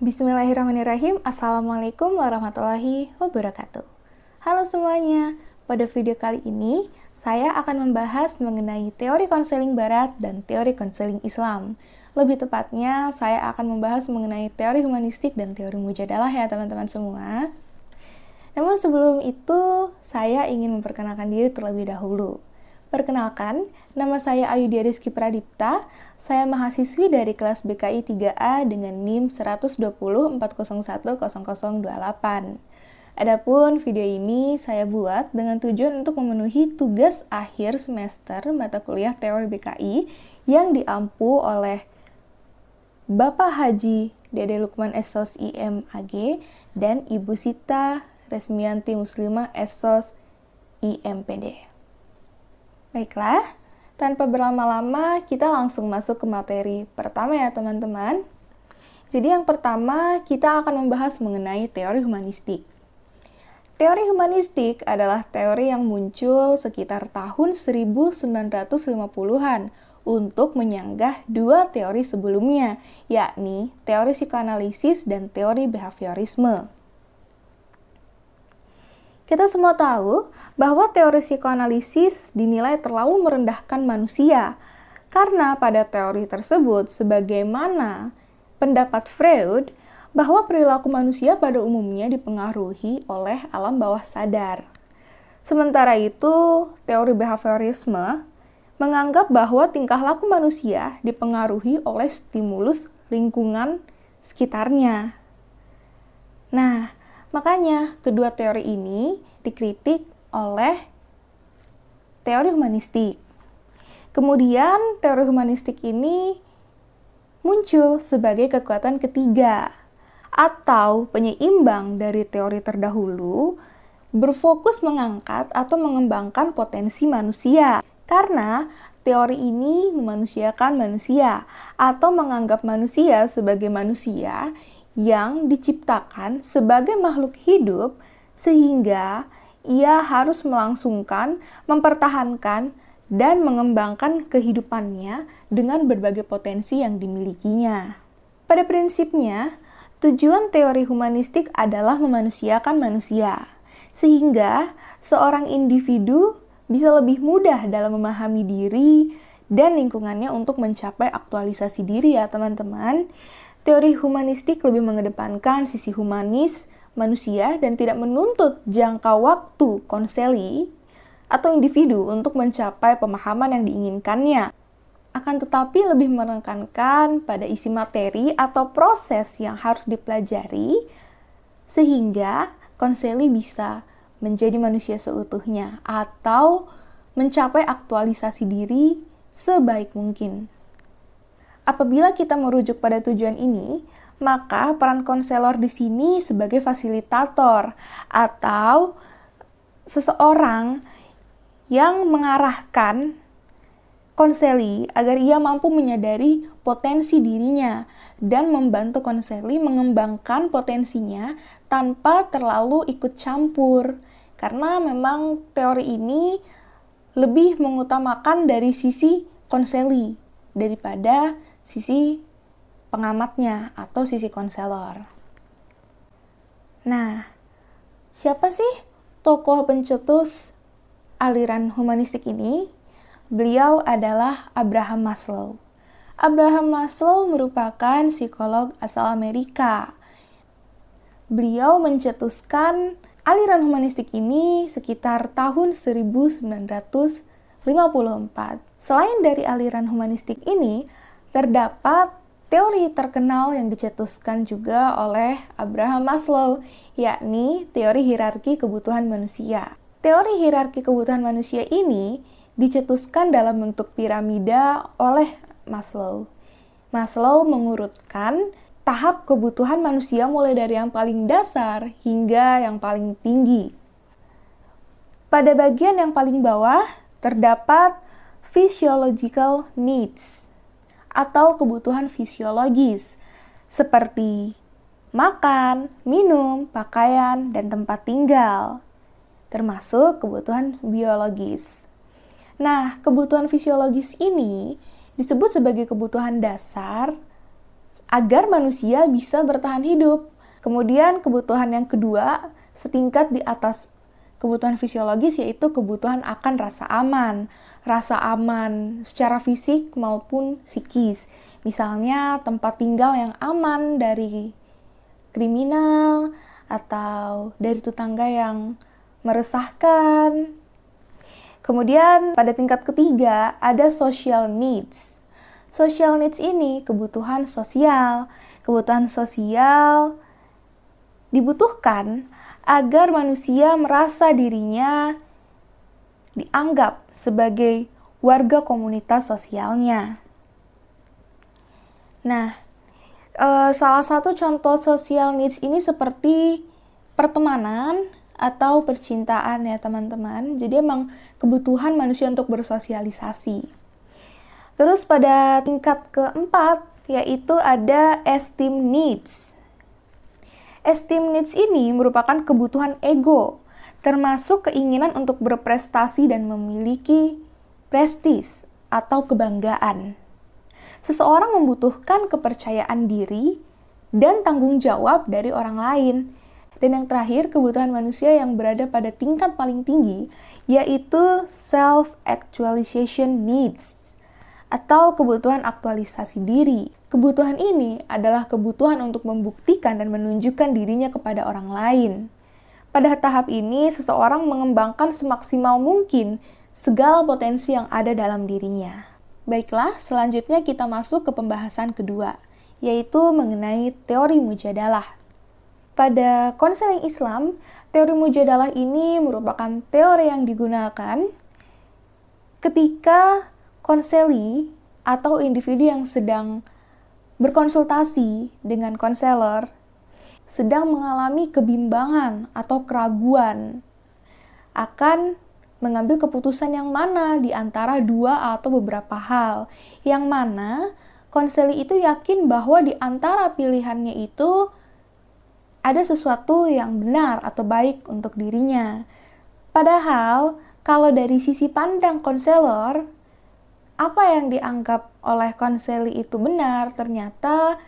Bismillahirrahmanirrahim. Assalamualaikum warahmatullahi wabarakatuh. Halo semuanya, pada video kali ini saya akan membahas mengenai teori konseling barat dan teori konseling Islam. Lebih tepatnya, saya akan membahas mengenai teori humanistik dan teori mujadalah ya teman-teman semua. Namun sebelum itu, saya ingin memperkenalkan diri terlebih dahulu. Perkenalkan, nama saya Ayudhya Rizky Pradipta. Saya mahasiswi dari kelas BKI 3A dengan NIM 12040100028. Adapun video ini saya buat dengan tujuan untuk memenuhi tugas akhir semester mata kuliah teori BKI yang diampu oleh Bapak Haji Dede Lukman Esos IMAG dan Ibu Sita Resmianti Muslimah Esos IMPD. Baiklah, tanpa berlama-lama kita langsung masuk ke materi pertama ya teman-teman. Jadi yang pertama kita akan membahas mengenai teori humanistik. Teori humanistik adalah teori yang muncul sekitar tahun 1950-an untuk menyanggah dua teori sebelumnya, yakni teori psikoanalisis dan teori behaviorisme. Kita semua tahu bahwa teori psikoanalisis dinilai terlalu merendahkan manusia, karena pada teori tersebut, sebagaimana pendapat Freud, bahwa perilaku manusia pada umumnya dipengaruhi oleh alam bawah sadar. Sementara itu, teori behaviorisme menganggap bahwa tingkah laku manusia dipengaruhi oleh stimulus lingkungan sekitarnya. Nah, makanya, kedua teori ini dikritik oleh teori humanistik. Kemudian, teori humanistik ini muncul sebagai kekuatan ketiga atau penyeimbang dari teori terdahulu, berfokus mengangkat atau mengembangkan potensi manusia. Karena teori ini memanusiakan manusia atau menganggap manusia sebagai manusia yang diciptakan sebagai makhluk hidup, sehingga ia harus melangsungkan, mempertahankan, dan mengembangkan kehidupannya dengan berbagai potensi yang dimilikinya. Pada prinsipnya, tujuan teori humanistik adalah memanusiakan manusia, sehingga seorang individu bisa lebih mudah dalam memahami diri dan lingkungannya untuk mencapai aktualisasi diri ya teman-teman. Teori humanistik lebih mengedepankan sisi humanis manusia dan tidak menuntut jangka waktu konseli atau individu untuk mencapai pemahaman yang diinginkannya. Akan tetapi lebih menekankan pada isi materi atau proses yang harus dipelajari sehingga konseli bisa menjadi manusia seutuhnya atau mencapai aktualisasi diri sebaik mungkin. Apabila kita merujuk pada tujuan ini, maka peran konselor di sini sebagai fasilitator atau seseorang yang mengarahkan konseli agar ia mampu menyadari potensi dirinya dan membantu konseli mengembangkan potensinya tanpa terlalu ikut campur. Karena memang teori ini lebih mengutamakan dari sisi konseli daripada sisi pengamatnya atau sisi konselor. Nah, siapa sih tokoh pencetus aliran humanistik ini? Beliau adalah Abraham Maslow. Abraham Maslow merupakan psikolog asal Amerika. Beliau mencetuskan aliran humanistik ini sekitar tahun 1954. Selain dari aliran humanistik ini, terdapat teori terkenal yang dicetuskan juga oleh Abraham Maslow, yakni teori hierarki kebutuhan manusia. Teori hierarki kebutuhan manusia ini dicetuskan dalam bentuk piramida oleh Maslow. Maslow mengurutkan tahap kebutuhan manusia mulai dari yang paling dasar hingga yang paling tinggi. Pada bagian yang paling bawah terdapat physiological needs atau kebutuhan fisiologis seperti makan, minum, pakaian, dan tempat tinggal, termasuk kebutuhan biologis. Nah, kebutuhan fisiologis ini disebut sebagai kebutuhan dasar agar manusia bisa bertahan hidup. Kemudian kebutuhan yang kedua, setingkat di atas kebutuhan fisiologis, yaitu kebutuhan akan rasa aman. Rasa aman secara fisik maupun psikis. Misalnya tempat tinggal yang aman dari kriminal atau dari tetangga yang meresahkan. Kemudian pada tingkat ketiga ada social needs. Social needs ini kebutuhan sosial. Kebutuhan sosial dibutuhkan agar manusia merasa dirinya dianggap sebagai warga komunitas sosialnya. Nah, salah satu contoh social needs ini seperti pertemanan atau percintaan ya teman-teman. Jadi emang kebutuhan manusia untuk bersosialisasi. Terus pada tingkat keempat yaitu ada esteem needs. Esteem needs ini merupakan kebutuhan ego, termasuk keinginan untuk berprestasi dan memiliki prestis atau kebanggaan. Seseorang membutuhkan kepercayaan diri dan tanggung jawab dari orang lain. Dan yang terakhir, kebutuhan manusia yang berada pada tingkat paling tinggi, yaitu self-actualization needs, atau kebutuhan aktualisasi diri. Kebutuhan ini adalah kebutuhan untuk membuktikan dan menunjukkan dirinya kepada orang lain. Pada tahap ini, seseorang mengembangkan semaksimal mungkin segala potensi yang ada dalam dirinya. Baiklah, selanjutnya kita masuk ke pembahasan kedua, yaitu mengenai teori mujadalah. Pada konseling Islam, teori mujadalah ini merupakan teori yang digunakan ketika konseli atau individu yang sedang berkonsultasi dengan konselor sedang mengalami kebimbangan atau keraguan akan mengambil keputusan yang mana di antara dua atau beberapa hal, yang mana konseli itu yakin bahwa di antara pilihannya itu ada sesuatu yang benar atau baik untuk dirinya. Padahal kalau dari sisi pandang konselor, apa yang dianggap oleh konseli itu benar, ternyata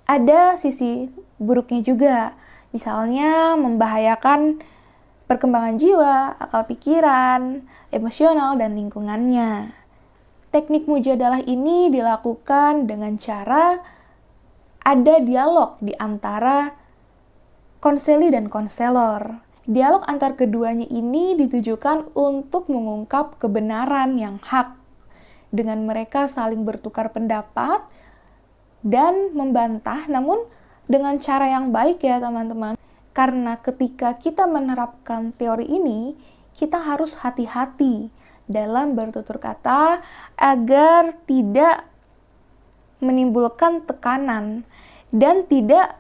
ada sisi buruknya juga. Misalnya membahayakan perkembangan jiwa, akal pikiran, emosional, dan lingkungannya. Teknik mujadalah ini dilakukan dengan cara ada dialog di antara konseli dan konselor. Dialog antar keduanya ini ditujukan untuk mengungkap kebenaran yang hak, dengan mereka saling bertukar pendapat dan membantah, namun dengan cara yang baik ya teman-teman. Karena ketika kita menerapkan teori ini, kita harus hati-hati dalam bertutur kata agar tidak menimbulkan tekanan dan tidak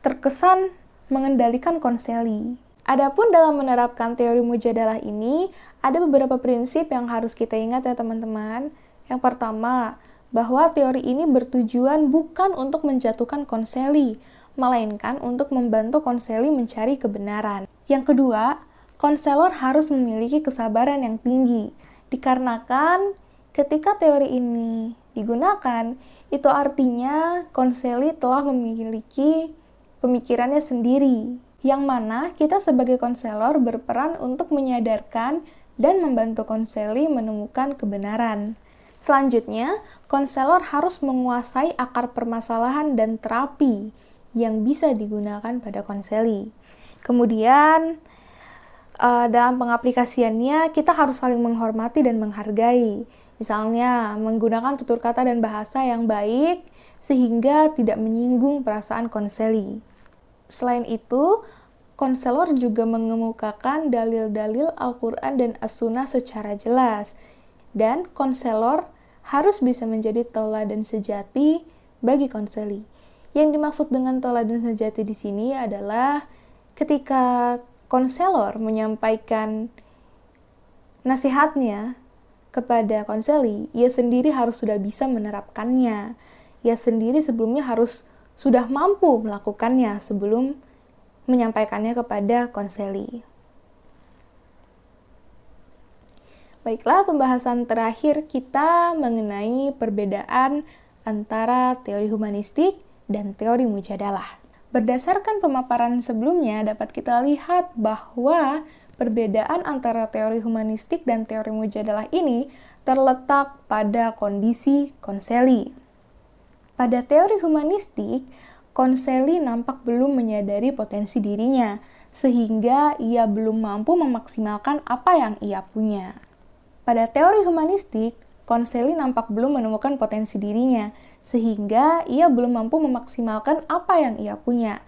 terkesan mengendalikan konseli. Adapun dalam menerapkan teori mujadalah ini, ada beberapa prinsip yang harus kita ingat ya teman-teman. Yang pertama, bahwa teori ini bertujuan bukan untuk menjatuhkan konseli, melainkan untuk membantu konseli mencari kebenaran. Yang kedua, konselor harus memiliki kesabaran yang tinggi, dikarenakan ketika teori ini digunakan, itu artinya konseli telah memiliki pemikirannya sendiri, yang mana kita sebagai konselor berperan untuk menyadarkan dan membantu konseli menemukan kebenaran. Selanjutnya, konselor harus menguasai akar permasalahan dan terapi yang bisa digunakan pada konseli. Kemudian, dalam pengaplikasiannya, kita harus saling menghormati dan menghargai. Misalnya, menggunakan tutur kata dan bahasa yang baik sehingga tidak menyinggung perasaan konseli. Selain itu, konselor juga mengemukakan dalil-dalil Al-Quran dan As-Sunnah secara jelas. Dan konselor harus bisa menjadi tauladan sejati bagi konseli. Yang dimaksud dengan tauladan sejati di sini adalah ketika konselor menyampaikan nasihatnya kepada konseli, ia sendiri harus sudah bisa menerapkannya. Ia sendiri sebelumnya harus sudah mampu melakukannya sebelum menyampaikannya kepada konseli. Baiklah, pembahasan terakhir kita mengenai perbedaan antara teori humanistik dan teori mujadalah. Berdasarkan pemaparan sebelumnya, dapat kita lihat bahwa perbedaan antara teori humanistik dan teori mujadalah ini terletak pada kondisi konseli. Pada teori humanistik, konseli nampak belum menyadari potensi dirinya, sehingga ia belum mampu memaksimalkan apa yang ia punya. Pada teori humanistik, konseli nampak belum menemukan potensi dirinya, sehingga ia belum mampu memaksimalkan apa yang ia punya.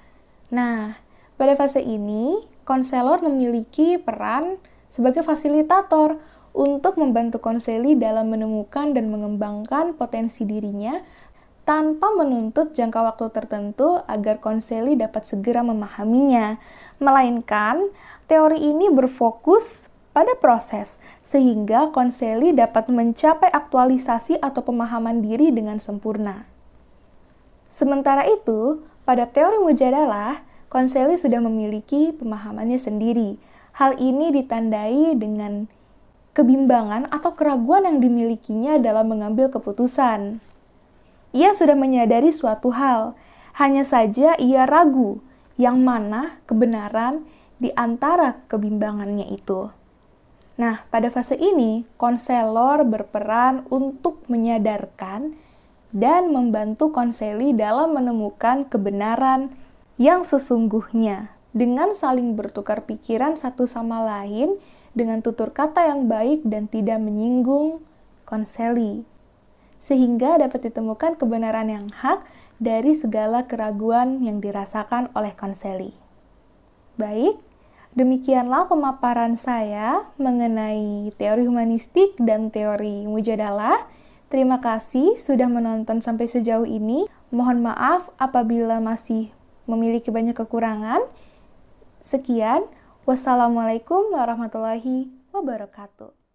Nah, pada fase ini, konselor memiliki peran sebagai fasilitator untuk membantu konseli dalam menemukan dan mengembangkan potensi dirinya tanpa menuntut jangka waktu tertentu agar konseli dapat segera memahaminya. Melainkan, teori ini berfokus pada proses, sehingga konseli dapat mencapai aktualisasi atau pemahaman diri dengan sempurna. Sementara itu, pada teori mujadalah, konseli sudah memiliki pemahamannya sendiri. Hal ini ditandai dengan kebimbangan atau keraguan yang dimilikinya dalam mengambil keputusan. Ia sudah menyadari suatu hal, hanya saja ia ragu yang mana kebenaran di antara kebimbangannya itu. Nah, pada fase ini, konselor berperan untuk menyadarkan dan membantu konseli dalam menemukan kebenaran yang sesungguhnya dengan saling bertukar pikiran satu sama lain dengan tutur kata yang baik dan tidak menyinggung konseli, sehingga dapat ditemukan kebenaran yang hak dari segala keraguan yang dirasakan oleh konseli. Baik, demikianlah pemaparan saya mengenai teori humanistik dan teori mujadalah. Terima kasih sudah menonton sampai sejauh ini. Mohon maaf apabila masih memiliki banyak kekurangan. Sekian, wassalamualaikum warahmatullahi wabarakatuh.